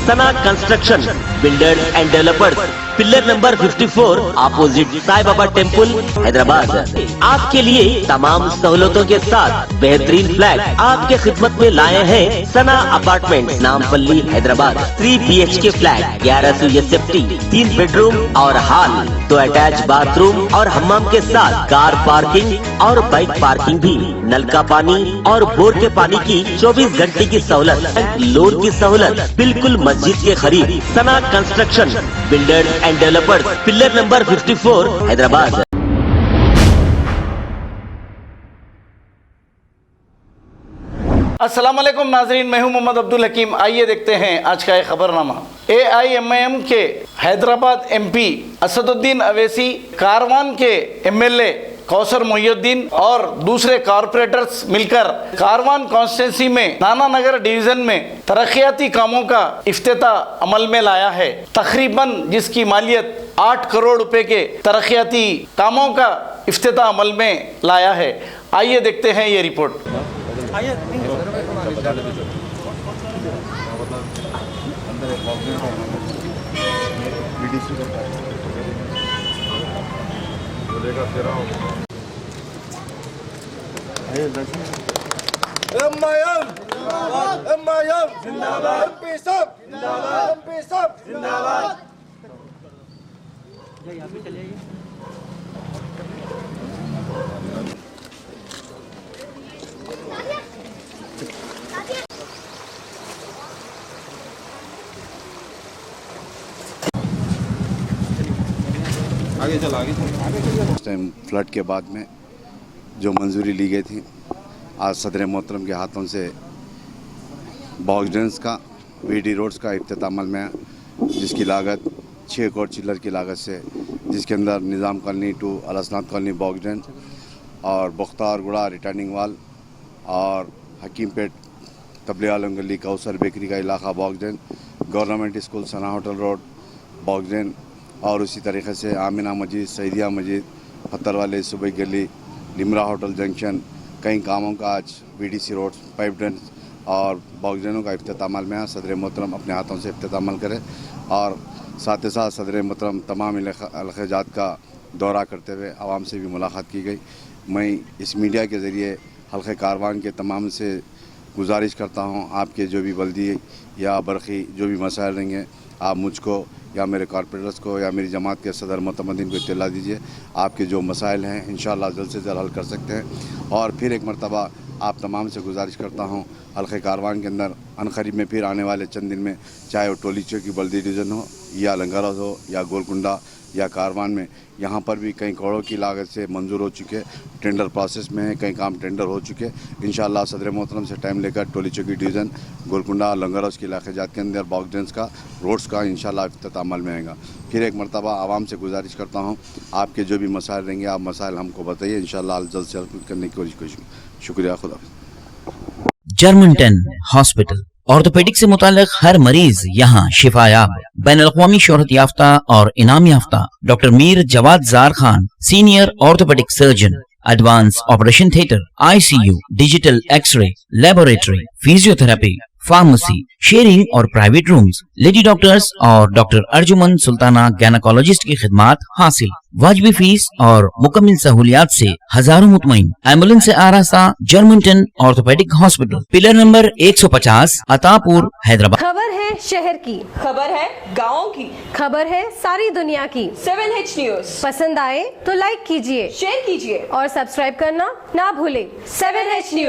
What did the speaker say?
Sana construction builders and developers, pillar number 54 opposite Sai Baba temple, Hyderabad. आपके लिए तमाम सहूलतों के साथ बेहतरीन फ्लैट आपके खिदमत में लाए हैं Sana apartment, Nampally, Hyderabad. 3 BHK flat, 1100 SFT, 3 bedroom और हॉल, 2 अटैच बाथरूम और हम्माम के साथ कार पार्किंग और बाइक पार्किंग भी, नल का पानी और बोर के पानी की 24 घंटे की सहूलत, लोन की सहूलत बिल्कुल मस्जिद के करीब। Sana construction builders and developers, pillar number 54, Hyderabad. अस्सलाम वालेकुम नाजरीन, मैं हूं मोहम्मद अब्दुल हकीम। आइए देखते हैं आज का एक खबरनामा। AIMIM के हैदराबाद MP असदुद्दीन अवैसी, कारवान के MLA कौसर मोहिउद्दीन और दूसरे कॉरपोरेटर्स मिलकर कारवान कॉन्स्टिट्यूंसी में नाना नगर डिवीजन में तरक्याती कामों का इफ्तिताह अमल में लाया है। तकरीबन जिसकी मालियत 8 करोड़ रुपए के तरक्याती कामों का इफ्तिताह अमल में लाया है। आइए देखते हैं ये रिपोर्ट। उस टाइम फ्लड के बाद में जो मंजूरी ली गई थी, आज सदर मोहतरम के हाथों से बॉक्स का VD रोड्स का इफ्तिताह अमल में है, जिसकी लागत 6 करोड़ चिल्लर की लागत से, जिसके अंदर निज़ाम कॉलोनी टू अलसनात कॉलोनी बॉक्स और बुख्तारगुड़ा रिटर्निंग वाल और हकीमपेट तबली आलम गली कौसर बेकरी का इलाका बॉक्स, गवर्नमेंट स्कूल सना होटल रोड बॉक्स और उसी तरीके से आमिना मस्जिद, सईदिया मस्जिद, पत्थर वाले सुबह गली, लिमरा होटल जंक्शन, कई कामों का आज VDC रोड, पाइप ड्रेन और बॉक्सों का इफ्तिताह अमल में है। सदर मोहतरम अपने हाथों से इफ्तिताह अमल करे और साथ ही साथ सदर मोहतरम तमाम इलाक़ात का दौरा करते हुए आवाम से भी मुलाकात की गई। मैं इस मीडिया के ज़रिए हल्के कारवान के तमाम से गुजारिश करता हूँ, आपके जो भी बल्दी या बरक़ी जो भी मसाइल रहेंगे, आप मुझको या मेरे कॉरपोरेटर्स को या मेरी जमात के सदर मोतमदीन को इत्तला दीजिए। आपके जो मसाइल हैं इंशाअल्लाह जल्द से जल्द हल कर सकते हैं। और फिर एक मरतबा आप तमाम से गुजारिश करता हूँ, हल्के कारवान के अंदर अनकरीब में फिर आने वाले चंद दिन में, चाहे वो टोली चौकी बल्दी डिवीज़न हो या लंगर हो या गोलकुंडा या कारवान में, यहाँ पर भी कई करोड़ों की लागत से मंजूर हो चुके, टेंडर प्रोसेस में है, कई काम टेंडर हो चुके। इंशाअल्लाह सदर मोहतरम से टाइम लेकर टोली चौकी डिवीज़न, गोलकुंडा, लंगर हाउस के इलाके जात के अंदर बॉक्स का रोड्स का इंशाअल्लाह इफ्तिताह अमल में आएगा। फिर एक मरतबा आवाम से गुजारिश करता हूँ, आपके जो भी मसाइल रहेंगे आप मसाइल हमको बताइए, इंशाअल्लाह जल्द से जल्द करने की कोशिश। शुक्रिया। खुदा। जर्मनटन हॉस्पिटल, ऑर्थोपेडिक से मुताल्लिक हर मरीज यहाँ शिफायाब। बैनुल-अक़वामी शोहरत याफ्ता और इनाम याफ्ता doctor Mir Jawad Zar Khan, senior orthopaedic surgeon, advance operation theatre, ICU, digital X-ray, laboratory, physiotherapy, pharmacy, sharing और प्राइवेट रूम्स, लेडी डॉक्टर्स और डॉक्टर अर्जुमन सुल्ताना गैनाकोलॉजिस्ट की खिदमात हासिल। वाजिबी फीस और मुकम्मल सहूलियात से हजारों मुतमईन। एम्बुलेंस से आरास्ता Germanton orthopaedic hospital, pillar number 150, Attapur, Hyderabad. खबर है शहर की, खबर है गाँव की, खबर है सारी दुनिया की। 7H न्यूज पसंद आए तो लाइक कीजिए, शेयर कीजिए और सब्सक्राइब करना ना भूले। 7H news.